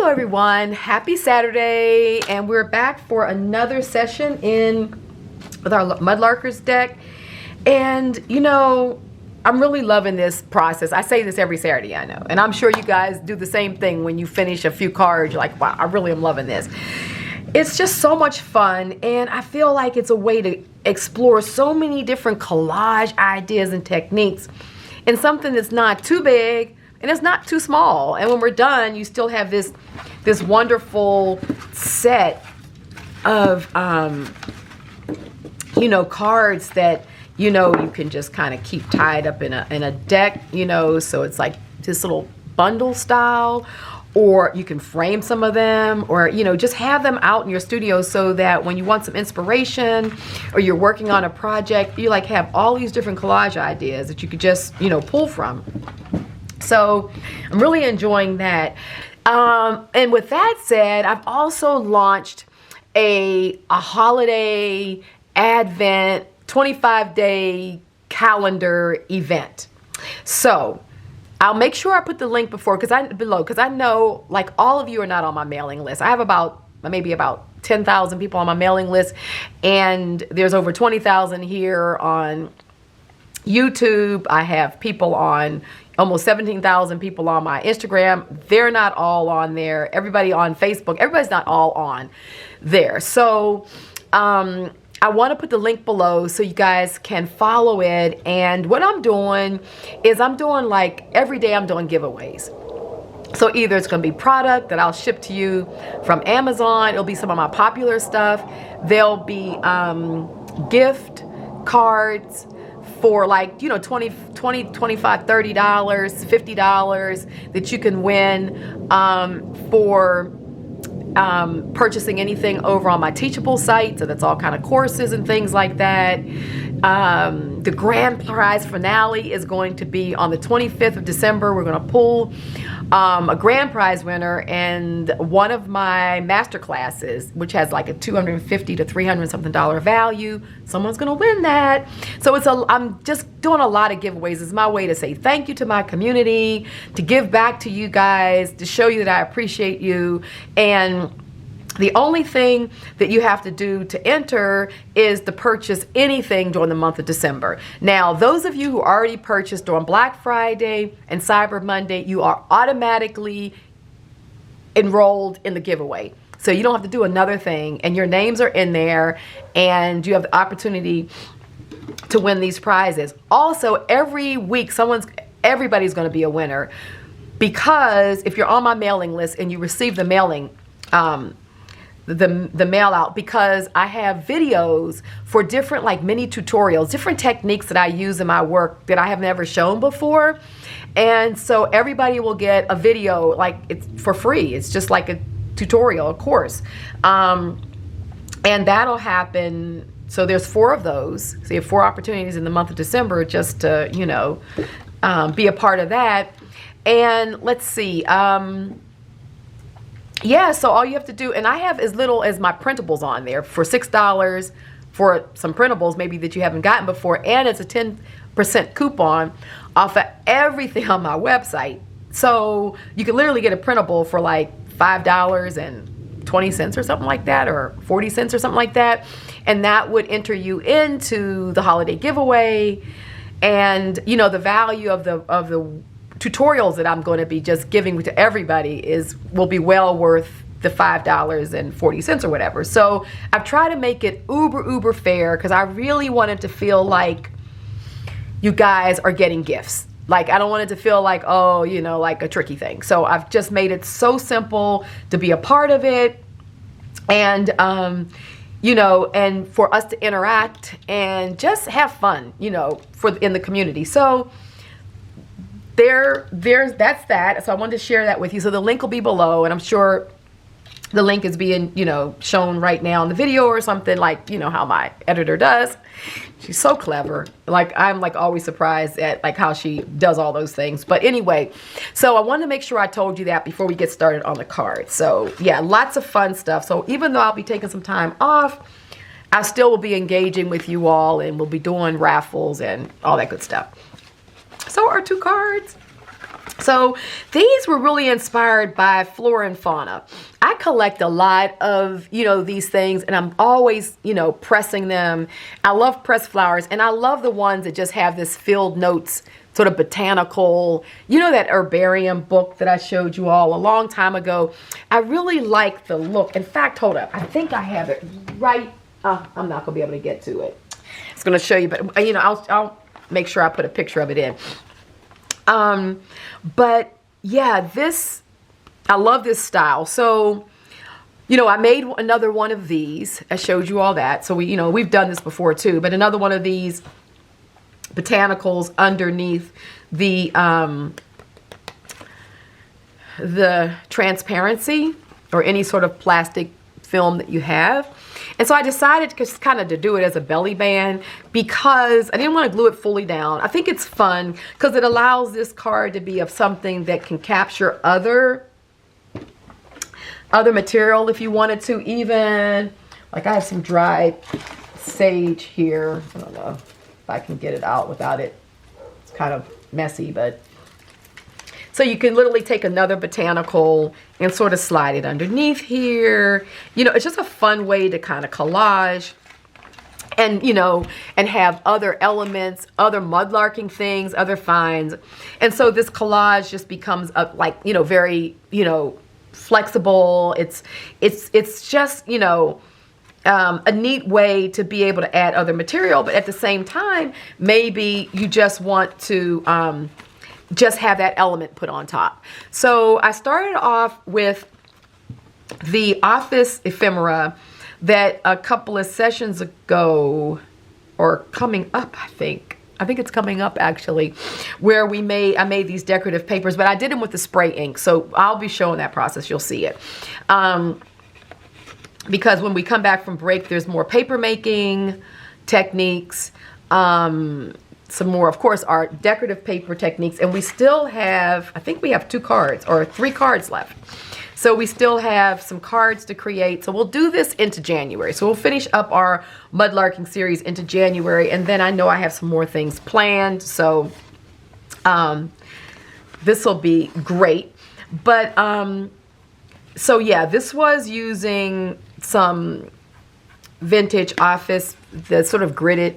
Hello everyone, happy Saturday, and we're back for another session with our Mudlarkers deck. And you know, I'm really loving this process. I say this every Saturday, I know, and I'm sure you guys do the same thing. When you finish a few cards, you're like, wow, I really am loving this. It's just so much fun, and I feel like it's a way to explore so many different collage ideas and techniques in something that's not too big and it's not too small. And when we're done, you still have this wonderful set of you know, cards that you know you can just kind of keep tied up in a deck, you know, so it's like this little bundle style. Or you can frame some of them, or you know, just have them out in your studio so that when you want some inspiration or you're working on a project, you like have all these different collage ideas that you could just, you know, pull from. So I'm really enjoying that. And with that said, I've also launched a holiday Advent 25-day calendar event. So I'll make sure I put the link below because I know like all of you are not on my mailing list. I have maybe about 10,000 people on my mailing list, and there's over 20,000 here on YouTube. I have people on almost 17,000 people on my Instagram. They're not all on there. Everybody on Facebook, everybody's not all on there. So I want to put the link below so you guys can follow it. And what I'm doing is like every day I'm doing giveaways. So either it's going to be product that I'll ship to you from Amazon. It'll be some of my popular stuff. There'll be gift cards for like, you know, $20, $25, $30, $50 that you can win for purchasing anything over on my Teachable site. So that's all kind of courses and things like that. The grand prize finale is going to be on the 25th of December. We're going to pull a grand prize winner, and one of my master classes, which has like a $250 to $300 something value, someone's going to win that. So I'm just doing a lot of giveaways. It's my way to say thank you to my community, to give back to you guys, to show you that I appreciate you. And the only thing that you have to do to enter is to purchase anything during the month of December. Now, those of you who already purchased during Black Friday and Cyber Monday, you are automatically enrolled in the giveaway. So you don't have to do another thing, and your names are in there, and you have the opportunity to win these prizes. Also, every week, everybody's going to be a winner, because if you're on my mailing list and you receive the mailing, the mail out, because I have videos for different like mini tutorials, different techniques that I use in my work that I have never shown before. And so everybody will get a video, like it's for free. It's just like a tutorial, a course. And that'll happen. So there's 4 of those. So you have 4 opportunities in the month of December just to, you know, be a part of that. And let's see, yeah, so all you have to do, and I have as little as my printables on there for $6 for some printables maybe that you haven't gotten before, and it's a 10% coupon off of everything on my website. So you can literally get a printable for like $5.20 or something like that, or 40 cents or something like that, and that would enter you into the holiday giveaway. And you know, the value of the tutorials that I'm going to be just giving to everybody will be well worth the $5.40 or whatever. So I've tried to make it uber fair, because I really wanted to feel like you guys are getting gifts. Like, I don't want it to feel like, oh, you know, like a tricky thing. So I've just made it so simple to be a part of it, and you know, and for us to interact and just have fun, you know, in the community. So that's that. So I wanted to share that with you. So the link will be below, and I'm sure the link is being, you know, shown right now in the video or something, like, you know, how my editor does. She's so clever. Like, I'm like always surprised at like how she does all those things. But anyway, so I wanted to make sure I told you that before we get started on the card. So yeah, lots of fun stuff. So even though I'll be taking some time off, I still will be engaging with you all, and we'll be doing raffles and all that good stuff. So our 2 cards. So these were really inspired by flora and fauna. I collect a lot of, these things, and I'm always, pressing them. I love pressed flowers, and I love the ones that just have this field notes, sort of botanical, that herbarium book that I showed you all a long time ago. I really like the look. In fact, hold up. I think I have it right. I'm not going to be able to get to it. It's going to show you, but, I'll make sure I put a picture of it in. But yeah, I love this style. So, I made another one of these. I showed you all that. So we've done this before too, but another one of these botanicals underneath the transparency or any sort of plastic film that you have. And so I decided just kind of to do it as a belly band because I didn't want to glue it fully down. I think it's fun because it allows this card to be of something that can capture other material if you wanted to. Even like I have some dried sage here. I don't know if I can get it out without it. It's kind of messy, but so you can literally take another botanical and sort of slide it underneath here. It's just a fun way to kind of collage and, and have other elements, other mudlarking things, other finds. And so this collage just becomes very, flexible. It's just, a neat way to be able to add other material, but at the same time, maybe you just want to, just have that element put on top. So I started off with the office ephemera that a couple of sessions ago, or coming up, I think it's coming up actually, where I made these decorative papers, but I did them with the spray ink. So I'll be showing that process. You'll see it. Because when we come back from break, there's more paper making techniques, some more, of course, our decorative paper techniques, and we still have, I think we have 2 cards or 3 cards left. So we still have some cards to create. So we'll do this into January. So we'll finish up our mudlarking series into January, and then I know I have some more things planned. So this will be great. But so yeah, this was using some vintage office, the sort of gridded,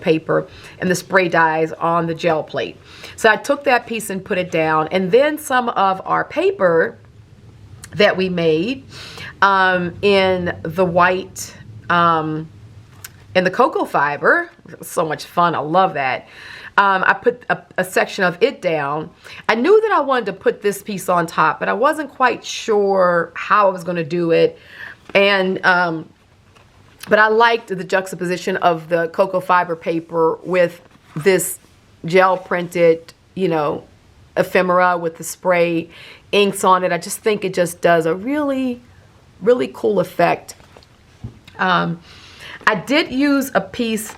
paper, and the spray dyes on the gel plate. So I took that piece and put it down, and then some of our paper that we made in the white, in the cocoa fiber. So much fun. I love that. I put a section of it down. I knew that I wanted to put this piece on top, but I wasn't quite sure how I was going to do it. And but I liked the juxtaposition of the cocoa fiber paper with this gel printed, ephemera with the spray inks on it. I just think it just does a really, really cool effect. I did use a piece.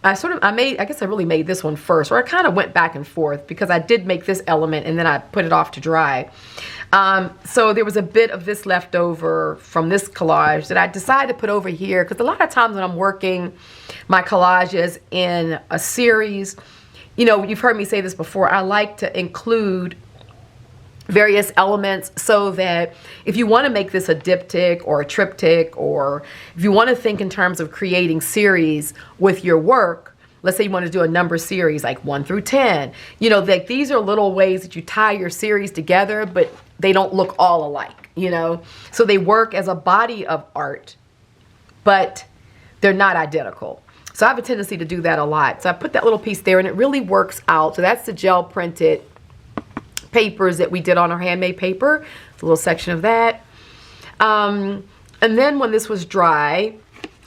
I guess I really made this one first, or I kind of went back and forth because I did make this element and then I put it off to dry. So there was a bit of this left over from this collage that I decided to put over here because a lot of times when I'm working my collages in a series, you've heard me say this before, I like to include various elements so that if you want to make this a diptych or a triptych, or if you want to think in terms of creating series with your work, let's say you want to do a number series like 1 through 10, like these are little ways that you tie your series together, but they don't look all alike, so they work as a body of art, but they're not identical. So I have a tendency to do that a lot. So I put that little piece there and it really works out. So that's the gel printed papers that we did on our handmade paper. It's a little section of that. And then when this was dry,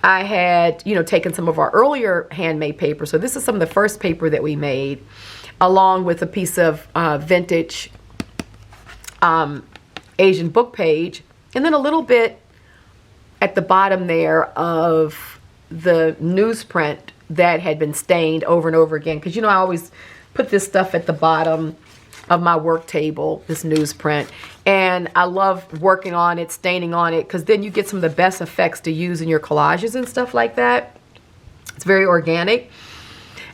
I had, taken some of our earlier handmade paper. So this is some of the first paper that we made, along with a piece of vintage Asian book page, and then a little bit at the bottom there of the newsprint that had been stained over and over again. Because, I always put this stuff at the bottom of my work table, this newsprint, and I love working on it, staining on it, because then you get some of the best effects to use in your collages and stuff like that. It's very organic.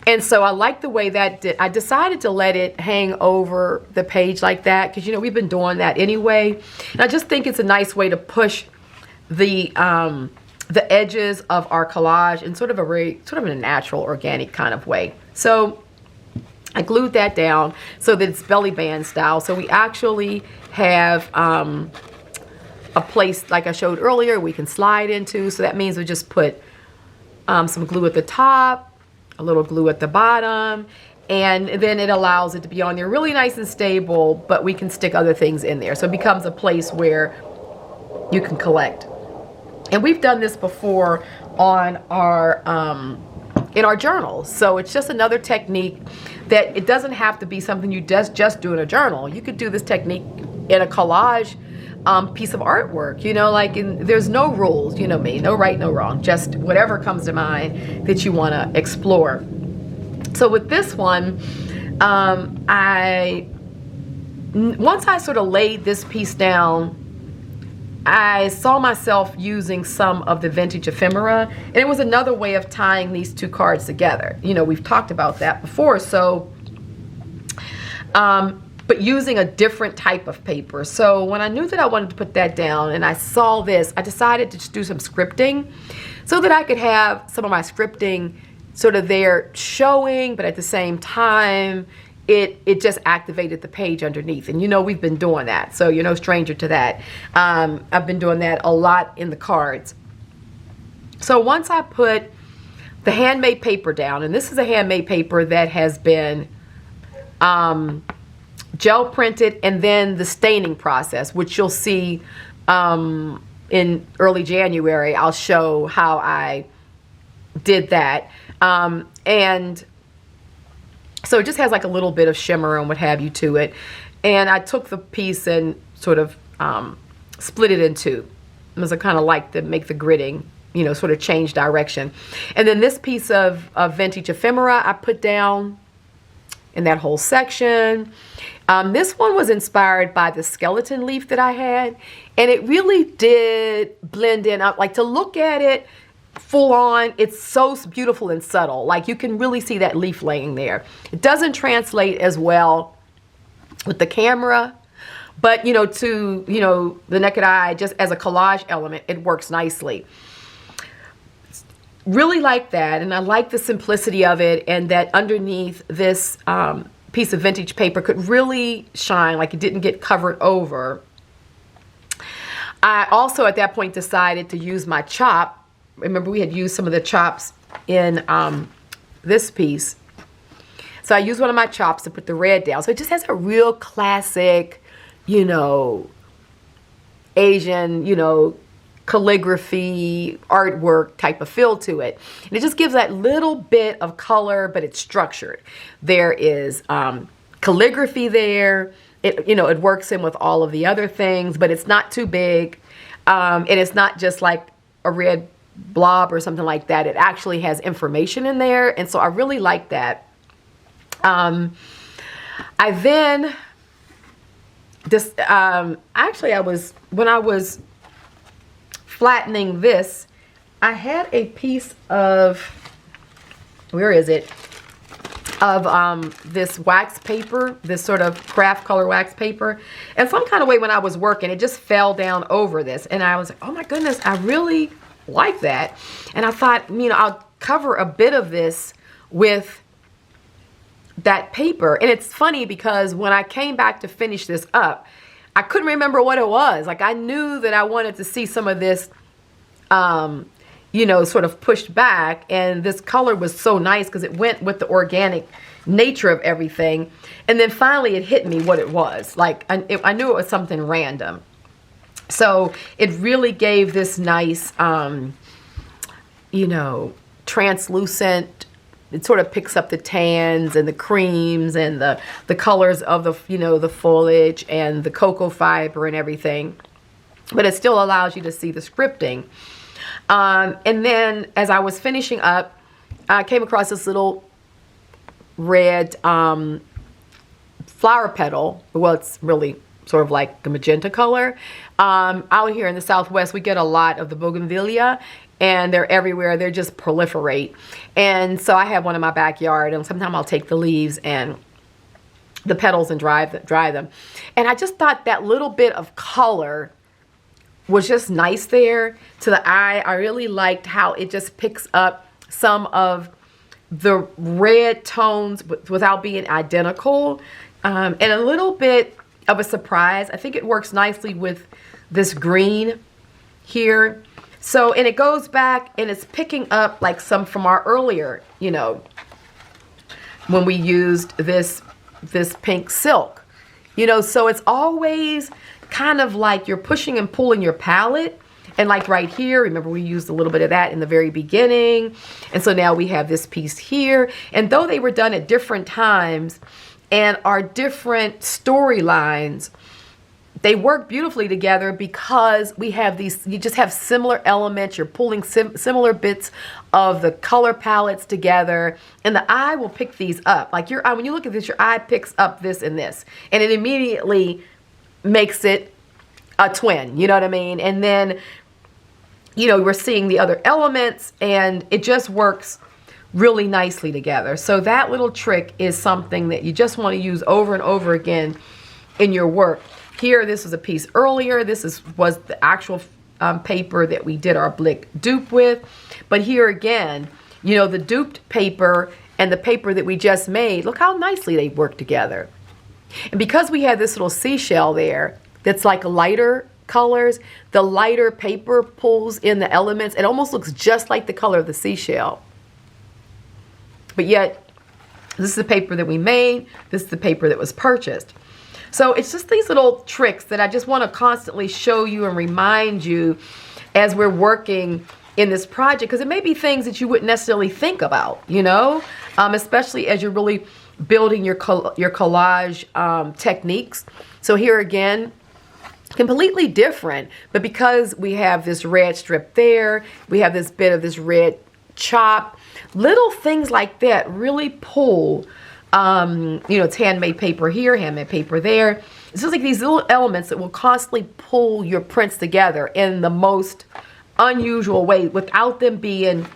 And so I like the way that did. I decided to let it hang over the page like that because, you know, we've been doing that anyway. And I just think it's a nice way to push the edges of our collage in sort of a natural, organic kind of way. So I glued that down so that it's belly band style. So we actually have a place, like I showed earlier, we can slide into. So that means we just put some glue at the top, a little glue at the bottom, and then it allows it to be on there really nice and stable, but we can stick other things in there. So it becomes a place where you can collect. And we've done this before on our in our journals. So it's just another technique that it doesn't have to be something you just do in a journal. You could do this technique in a collage piece of artwork, you know, like there's no rules, you know me, no right, no wrong, just whatever comes to mind that you want to explore. So with this one, once I sort of laid this piece down, I saw myself using some of the vintage ephemera, and it was another way of tying these two cards together. You know, we've talked about that before. So, but using a different type of paper. So when I knew that I wanted to put that down and I saw this, I decided to just do some scripting so that I could have some of my scripting sort of there showing, but at the same time, it just activated the page underneath. And you know, we've been doing that, so you're no stranger to that. I've been doing that a lot in the cards. So once I put the handmade paper down, and this is a handmade paper that has been gel printed, and then the staining process, which you'll see in early January. I'll show how I did that. And so it just has like a little bit of shimmer and what have you to it. And I took the piece and sort of split it in two, because I kind of like to make the gridding, you know, sort of change direction. And then this piece of vintage ephemera I put down in that whole section. This one was inspired by the skeleton leaf that I had, and it really did blend in. Like, to look at it full on, it's so beautiful and subtle. Like, you can really see that leaf laying there. It doesn't translate as well with the camera, but you know, to, you know, the naked eye, just as a collage element, it works nicely. Really like that, and I like the simplicity of it, and that underneath this piece of vintage paper could really shine, like it didn't get covered over. I also at that point decided to use my chop. Remember, we had used some of the chops in this piece. So I used one of my chops to put the red down. So it just has a real classic, you know, Asian, you know, calligraphy, artwork type of feel to it. And it just gives that little bit of color, but it's structured. There is calligraphy there. It, you know, it works in with all of the other things, but it's not too big. And it's not just like a red blob or something like that. It actually has information in there. And so I really like that. I then just, actually when I was flattening this, I had a piece of, where is it, of this wax paper, this sort of craft color wax paper, and some kind of way when I was working, it just fell down over this, and I was like, oh my goodness, I really like that. And I thought, you know, I'll cover a bit of this with that paper. And it's funny because when I came back to finish this up, I couldn't remember what it was. Like, I knew that I wanted to see some of this, you know, sort of pushed back. And this color was so nice because it went with the organic nature of everything. And then finally it hit me what it was. Like, I knew it was something random. So it really gave this nice, you know, translucent. It sort of picks up the tans and the creams and the colors of the, you know, the foliage and the cocoa fiber and everything. But it still allows you to see the scripting. And then as I was finishing up, I came across this little red flower petal. Well, it's really sort of like the magenta color. Out here in the Southwest, we get a lot of the bougainvillea, and they're everywhere. They're just proliferate. And so I have one in my backyard, and sometimes I'll take the leaves and the petals and dry them. And I just thought that little bit of color was just nice there to the eye. I really liked how it just picks up some of the red tones without being identical, and a little bit of a surprise. I think it works nicely with this green here. So, and it goes back and it's picking up like some from our earlier, you know, when we used this pink silk, you know. So it's always kind of like you're pushing and pulling your palette. And like right here, remember we used a little bit of that in the very beginning. And so now we have this piece here. And though they were done at different times and are different storylines, they work beautifully together because we have these, you just have similar elements. You're pulling similar bits of the color palettes together, and the eye will pick these up. Like your eye, when you look at this, your eye picks up this and this, and it immediately makes it a twin, you know what I mean? And then, you know, we're seeing the other elements, and it just works really nicely together. So that little trick is something that you just want to use over and over again in your work. Here, this was a piece earlier. This was the actual paper that we did our Blick dupe with. But here again, you know, the duped paper and the paper that we just made, look how nicely they work together. And because we had this little seashell there that's like lighter colors, the lighter paper pulls in the elements. It almost looks just like the color of the seashell. But yet, this is the paper that we made. This is the paper that was purchased. So it's just these little tricks that I just want to constantly show you and remind you as we're working in this project, because it may be things that you wouldn't necessarily think about, you know, especially as you're really building your collage techniques. So here again, completely different, but because we have this red strip there, we have this bit of this red chop, little things like that really pull. You know, it's handmade paper here, handmade paper there. It's just like these little elements that will constantly pull your prints together in the most unusual way without them being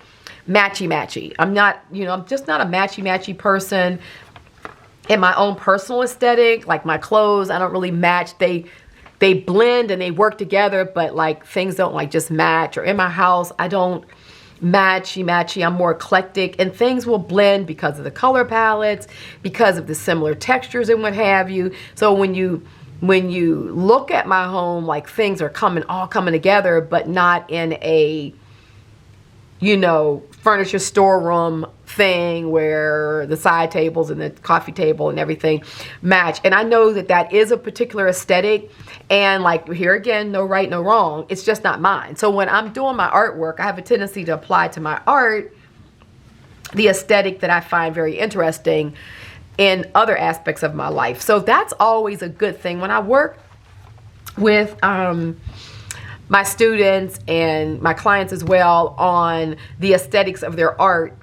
matchy-matchy. I'm not, you know, I'm just not a matchy-matchy person. In my own personal aesthetic, like my clothes, I don't really match. They blend and they work together, but like things don't like just match. Or in my house, I don't matchy-matchy. I'm more eclectic, and things will blend because of the color palettes, because of the similar textures and what have you. So when you look at my home, like things are all coming together, but not in a, you know, furniture storeroom thing where the side tables and the coffee table and everything match. And I know that that is a particular aesthetic, and like here again, no right, no wrong. It's just not mine. So when I'm doing my artwork, I have a tendency to apply to my art the aesthetic that I find very interesting in other aspects of my life. So that's always a good thing. When I work with my students and my clients as well on the aesthetics of their art,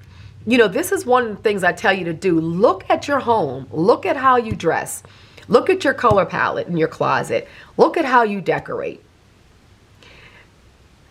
you know, this is one of the things I tell you to do. Look at your home. Look at how you dress. Look at your color palette in your closet. Look at how you decorate.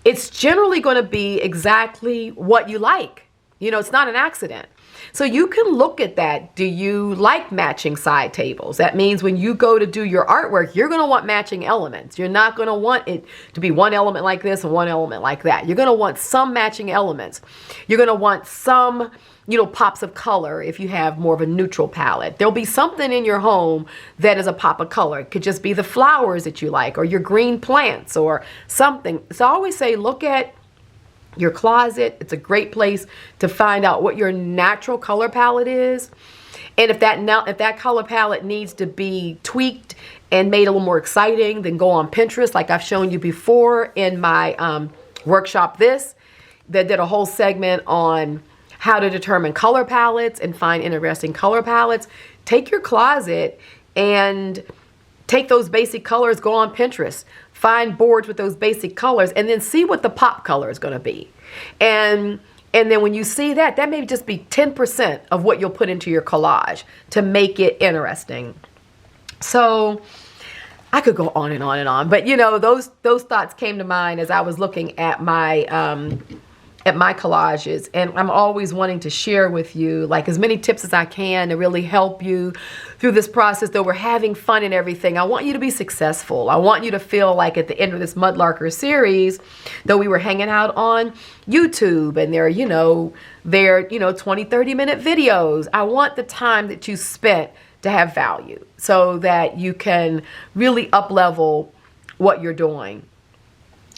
It's generally going to be exactly what you like. You know, it's not an accident. So you can look at that. Do you like matching side tables? That means when you go to do your artwork, you're going to want matching elements. You're not going to want it to be one element like this and one element like that. You're going to want some matching elements. You're going to want some, you know, pops of color if you have more of a neutral palette. There'll be something in your home that is a pop of color. It could just be the flowers that you like, or your green plants or something. So I always say, look at your closet. It's a great place to find out what your natural color palette is. And if that color palette needs to be tweaked and made a little more exciting, then go on Pinterest, like I've shown you before in my workshop that did a whole segment on how to determine color palettes and find interesting color palettes. Take your closet and take those basic colors, go on Pinterest, find boards with those basic colors, and then see what the pop color is going to be. And then when you see that, that may just be 10% of what you'll put into your collage to make it interesting. So I could go on and on and on, but you know, those thoughts came to mind as I was looking at my at my collages, and I'm always wanting to share with you like as many tips as I can to really help you through this process. Though we're having fun and everything, I want you to be successful. I want you to feel like at the end of this Mudlarker series, though we were hanging out on YouTube and they're, you know, 20-30 minute videos, I want the time that you spent to have value so that you can really up level what you're doing.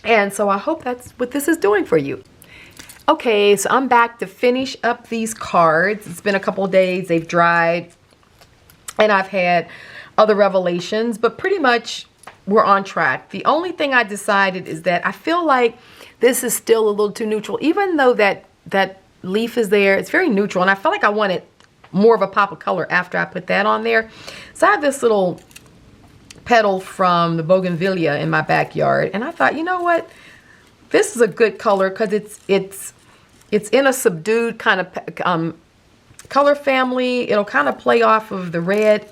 And so I hope that's what this is doing for you. Okay, so I'm back to finish up these cards. It's been a couple of days, they've dried, and I've had other revelations, but pretty much we're on track. The only thing I decided is that I feel like this is still a little too neutral. Even though that leaf is there, it's very neutral, and I feel like I wanted more of a pop of color after I put that on there. So I have this little petal from the bougainvillea in my backyard, and I thought, you know what, this is a good color because it's in a subdued kind of color family. It'll kind of play off of the red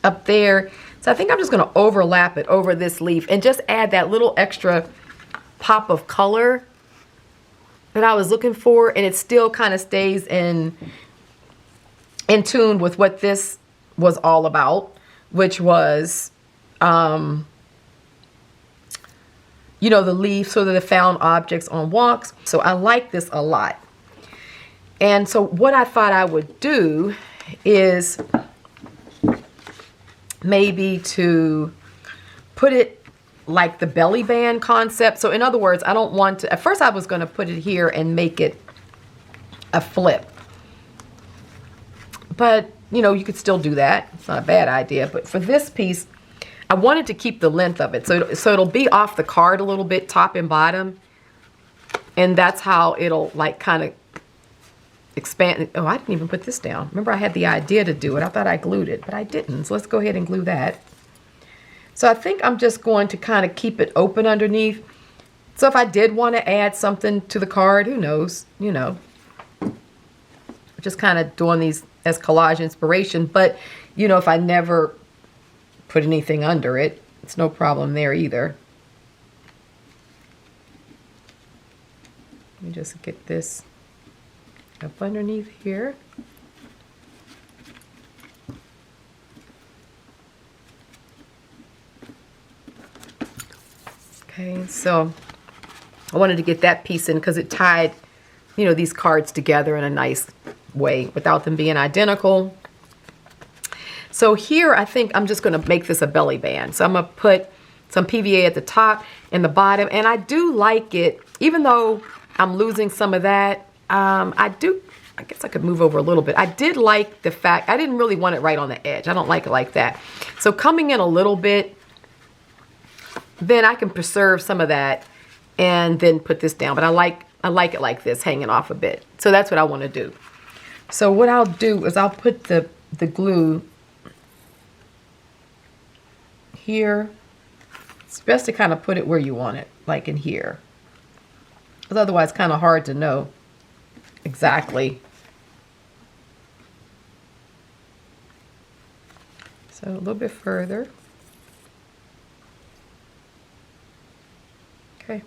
up there. So I think I'm just going to overlap it over this leaf and just add that little extra pop of color that I was looking for, and it still kind of stays in tune with what this was all about, which was you know, the leaves, so that the found objects on walks. So I like this a lot. And so what I thought I would do is maybe to put it like the belly band concept. So in other words, I don't want to, at first I was going to put it here and make it a flip. But, you know, you could still do that. It's not a bad idea. But for this piece, I wanted to keep the length of it. So it'll be off the card a little bit, top and bottom. And that's how it'll like kind of expand. Oh, I didn't even put this down. Remember, I had the idea to do it. I thought I glued it, but I didn't. So let's go ahead and glue that. So I think I'm just going to kind of keep it open underneath. So if I did want to add something to the card, who knows, you know. Just kind of doing these as collage inspiration. But, you know, if I never put anything under it, it's no problem there either. Let me just get this up underneath here. Okay, so I wanted to get that piece in because it tied, you know, these cards together in a nice way without them being identical. So here I think I'm just going to make this a belly band. So I'm going to put some PVA at the top and the bottom, and I do like it, even though I'm losing some of that. I guess I could move over a little bit. I did like the fact, I didn't really want it right on the edge. I don't like it like that. So coming in a little bit, then I can preserve some of that and then put this down. But I like it like this, hanging off a bit. So that's what I want to do. So what I'll do is I'll put the glue here. It's best to kind of put it where you want it, like in here. Because otherwise it's kind of hard to know exactly. So a little bit further. Okay.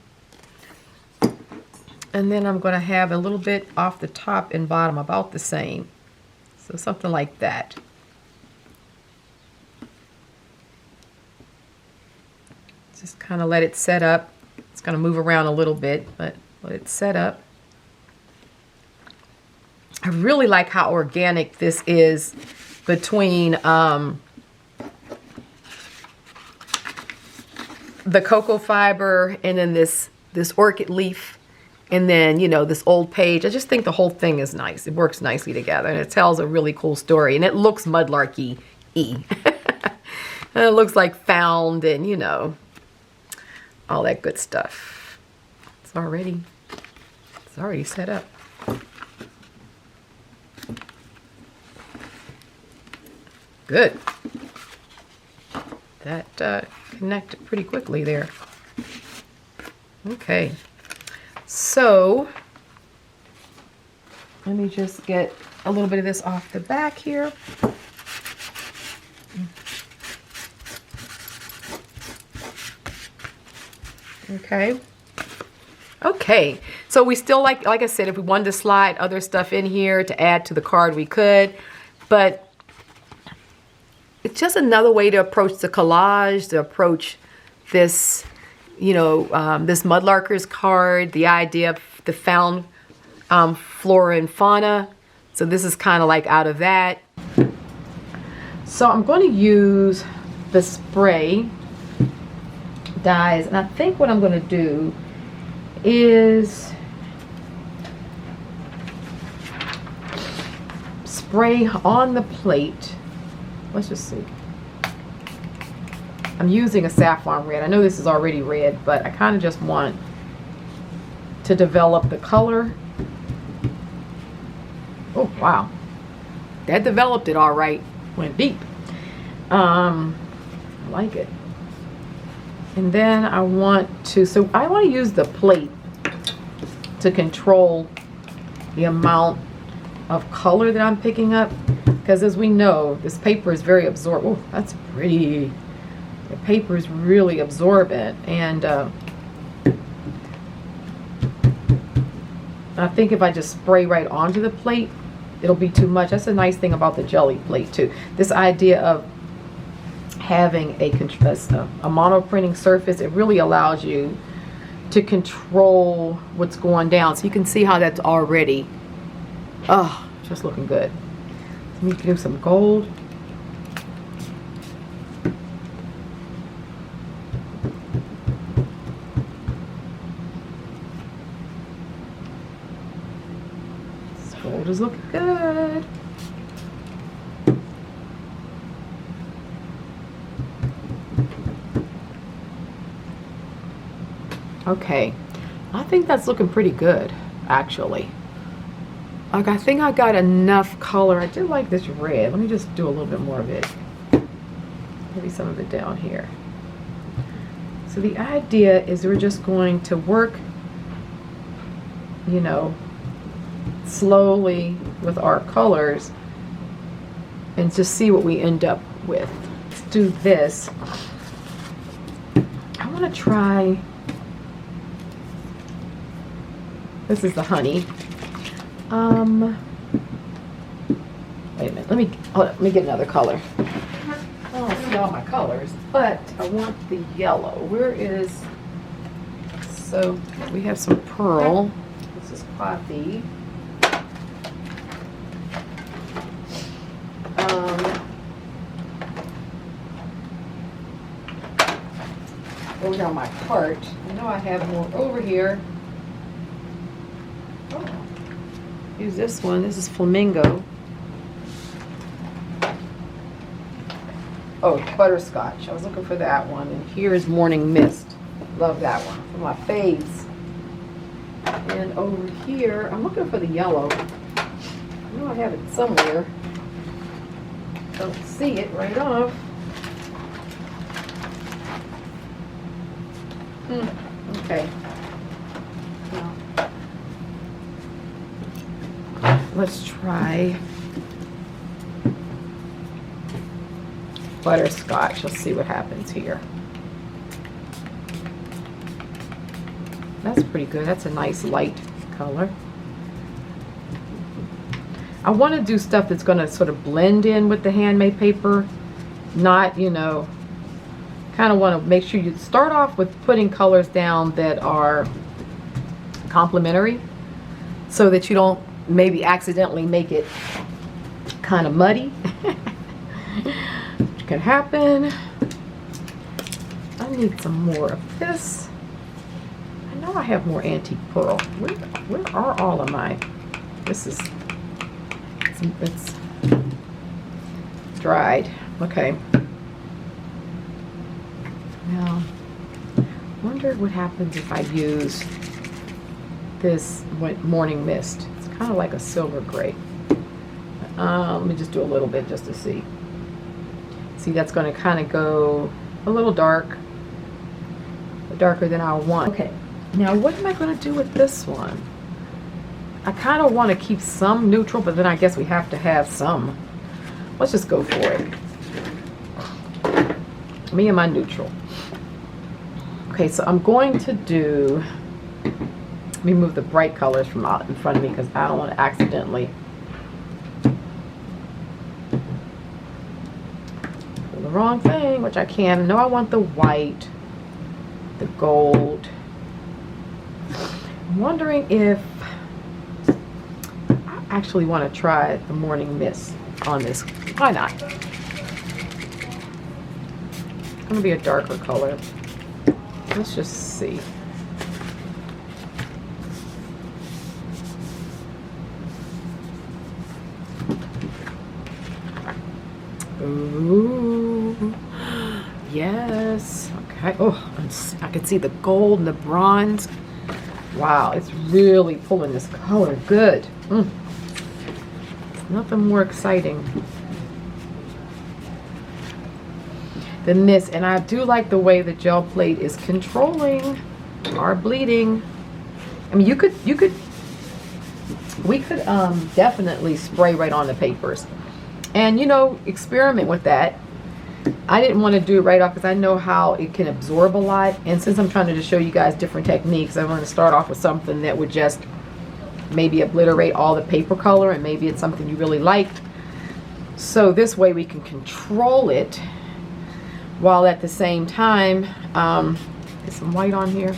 And then I'm going to have a little bit off the top and bottom, about the same. So something like that. Just kind of let it set up. It's going to move around a little bit, but let it set up. I really like how organic this is between the cocoa fiber and then this orchid leaf, and then, you know, this old page. I just think the whole thing is nice. It works nicely together, and it tells a really cool story, and it looks Mudlarky-y. It looks like found and, you know, all that good stuff. It's already set up. Good. That connected pretty quickly there. Okay. So let me just get a little bit of this off the back here. Okay. Okay. So we still, like I said, if we wanted to slide other stuff in here to add to the card, we could. But it's just another way to approach the collage, to approach this, you know, this Mudlarker's card, the idea of the found flora and fauna. So this is kind of like out of that. So I'm going to use the spray dies, and I think what I'm going to do is spray on the plate. Let's just see. I'm using a saffron red. I know this is already red, but I kind of just want to develop the color. Oh, wow. That developed it all right. Went deep. I like it. And then I want to use the plate to control the amount of color that I'm picking up, because as we know, this paper is very absorbent. Oh, that's pretty. The paper is really absorbent, and I think if I just spray right onto the plate, it'll be too much. That's a nice thing about the jelly plate too. This idea of having a mono printing surface, it really allows you to control what's going down. So you can see how that's already, just looking good. Let me do some gold. Gold is looking good. Okay, I think that's looking pretty good, actually. Like, I think I got enough color. I do like this red. Let me just do a little bit more of it. Maybe some of it down here. So the idea is we're just going to work, you know, slowly with our colors and just see what we end up with. Let's do this. I want to try, this is the honey. Wait a minute, let me get another color. I don't see all my colors, but I want the yellow. Where is, so we have some pearl. This is coffee. Over here on my cart. I know I have more over here. Oh, use this one. This is flamingo. Oh, butterscotch. I was looking for that one. And here is morning mist. Love that one. One of my faves. And over here, I'm looking for the yellow. I know I have it somewhere. Don't see it right off. Okay. Now, let's try butterscotch. Let's see what happens here. That's pretty good. That's a nice light color. I want to do stuff that's going to sort of blend in with the handmade paper, not, you know, kind of want to make sure you start off with putting colors down that are complementary, so that you don't maybe accidentally make it kind of muddy. Which can happen. I need some more of this. I know I have more antique pearl. Where are all of my, this is, it's dried. Okay. Now, I wonder what happens if I use this morning mist. It's kind of like a silver gray. Let me just do a little bit just to see. See, that's going to kind of go a little dark, darker than I want. Okay, now what am I going to do with this one? I kind of want to keep some neutral, but then I guess we have to have some. Let's just go for it. Me and my neutral. Okay, so I'm going to do Let me move the bright colors from out in front of me because I don't want to accidentally do the wrong thing, which I can. No, I want the white, the gold. I'm wondering if I actually want to try the morning mist on this. Why not? It's going to be a darker color. Let's just see. Ooh, yes. Okay. Oh, I can see the gold and the bronze. Wow, it's really pulling this color good. Nothing more exciting than this. And I do like the way the gel plate is controlling our bleeding. I mean, we could definitely spray right on the papers. And, you know, experiment with that. I didn't want to do it right off because I know how it can absorb a lot. And since I'm trying to just show you guys different techniques, I want to start off with something that would just maybe obliterate all the paper color, and maybe it's something you really liked. So this way we can control it while at the same time, get some white on here.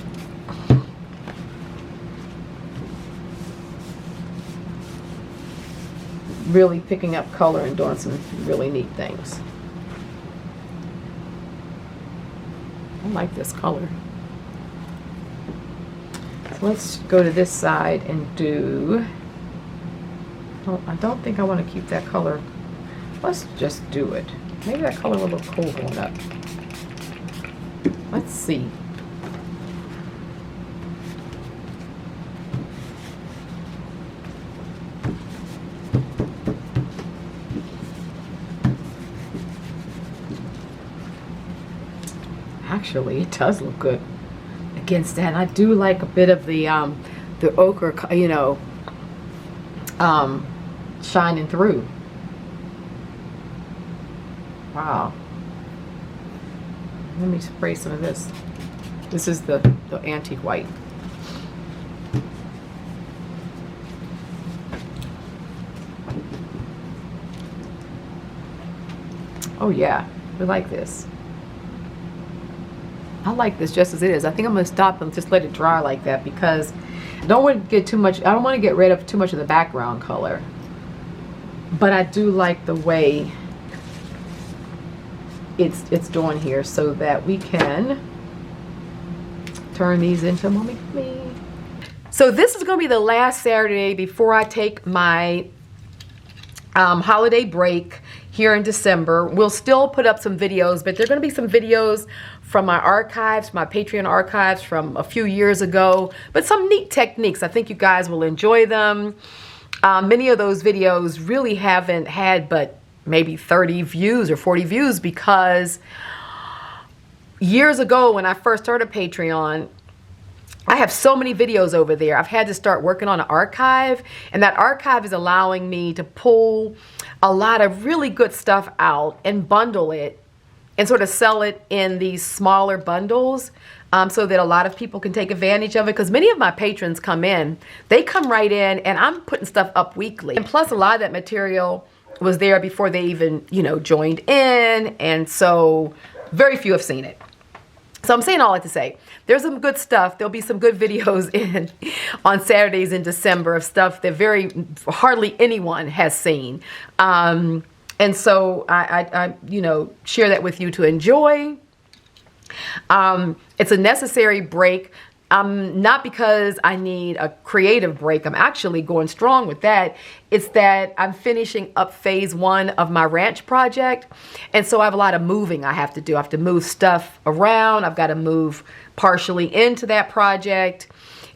Really picking up color and doing some really neat things. I like this color. So let's go to this side and do, I don't think I want to keep that color. Let's just do it. Maybe that color will look cool going up. Let's see. Actually, it does look good against that. And I do like a bit of the ochre, you know, shining through. Wow. Let me spray some of this. This is the antique white. Oh yeah, we like this. I like this just as it is. I think I'm gonna stop and just let it dry like that because I don't want to get too much. I don't want to get rid of too much of the background color. But I do like the way it's doing here, so that we can turn these into mommy. So this is gonna be the last Saturday before I take my holiday break here in December. We'll still put up some videos, but there are going to be some videos from my archives, my Patreon archives from a few years ago, but some neat techniques. I think you guys will enjoy them. Many of those videos really haven't had but maybe 30 views or 40 views because years ago when I first started Patreon, I have so many videos over there. I've had to start working on an archive, and that archive is allowing me to pull a lot of really good stuff out and bundle it and sort of sell it in these smaller bundles so that a lot of people can take advantage of it, because many of my patrons come in, they come right in, and I'm putting stuff up weekly. And plus a lot of that material was there before they even, you know, joined in, and so very few have seen it. So I'm saying all that to say, there's some good stuff. There'll be some good videos in on Saturdays in December of stuff that hardly anyone has seen. And so I you know, share that with you to enjoy. It's a necessary break. Not because I need a creative break. I'm actually going strong with that. It's that I'm finishing up phase 1 of my ranch project. And so I have a lot of moving I have to do. I have to move stuff around. I've got to move partially into that project.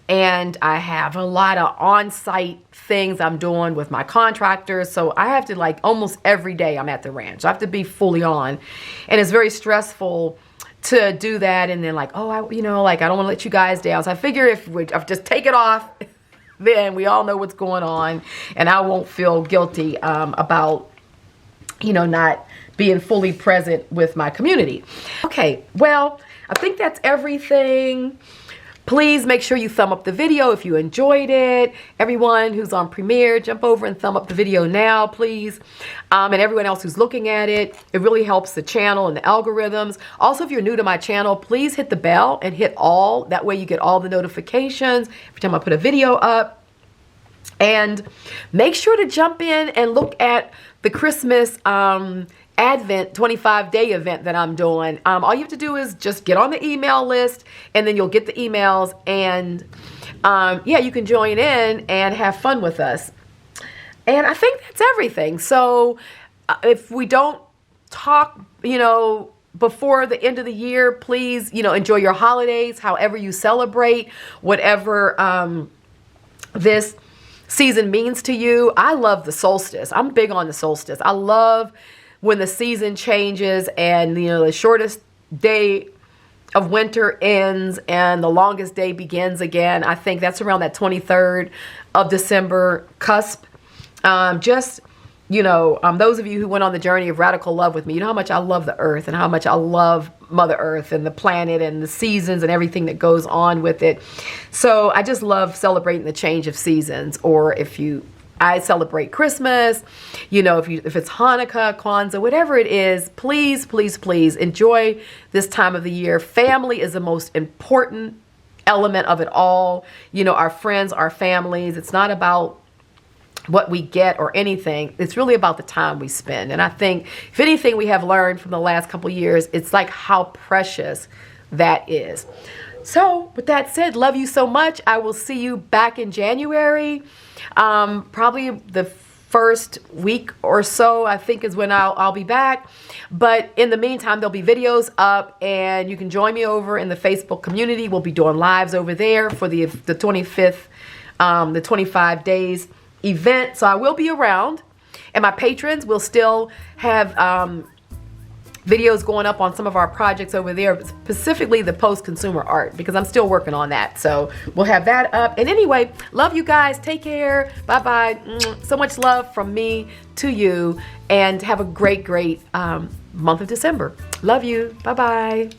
And I have a lot of on-site things I'm doing with my contractors. So I have to, like, almost every day I'm at the ranch. I have to be fully on. And it's very stressful to do that, and then like, oh, you know, like, I don't want to let you guys down. So I figure if I just take it off, then we all know what's going on, and I won't feel guilty about, you know, not being fully present with my community. Okay, well, I think that's everything. Please make sure you thumb up the video if you enjoyed it. Everyone who's on Premiere, jump over and thumb up the video now, please. And everyone else who's looking at it, it really helps the channel and the algorithms. Also, if you're new to my channel, please hit the bell and hit all. That way you get all the notifications every time I put a video up. And make sure to jump in and look at the Christmas Advent 25-day event that I'm doing. All you have to do is just get on the email list, and then you'll get the emails, and yeah, you can join in and have fun with us. And I think that's everything. So if we don't talk, you know, before the end of the year, please, you know, enjoy your holidays, however you celebrate, whatever this season means to you. I love the solstice. I'm big on the solstice. I love when the season changes and, you know, the shortest day of winter ends and the longest day begins again. I think that's around that 23rd of December cusp. Just, you know, those of you who went on the journey of radical love with me, you know how much I love the earth and how much I love Mother Earth and the planet and the seasons and everything that goes on with it. So I just love celebrating the change of seasons. Or if I celebrate Christmas, you know, if it's Hanukkah, Kwanzaa, whatever it is, please, please, please enjoy this time of the year. Family is the most important element of it all. You know, our friends, our families. It's not about what we get or anything. It's really about the time we spend. And I think if anything we have learned from the last couple years, it's like how precious that is. So with that said, love you so much. I will see you back in January. Probably the first week or so, I think, is when I'll be back. But in the meantime, there'll be videos up, and you can join me over in the Facebook community. We'll be doing lives over there for the 25th, the 25 days event. So I will be around, and my patrons will still have videos going up on some of our projects over there, specifically the post-consumer art, because I'm still working on that. So we'll have that up. And anyway, love you guys. Take care. Bye-bye. So much love from me to you, and have a great, great month of December. Love you. Bye-bye.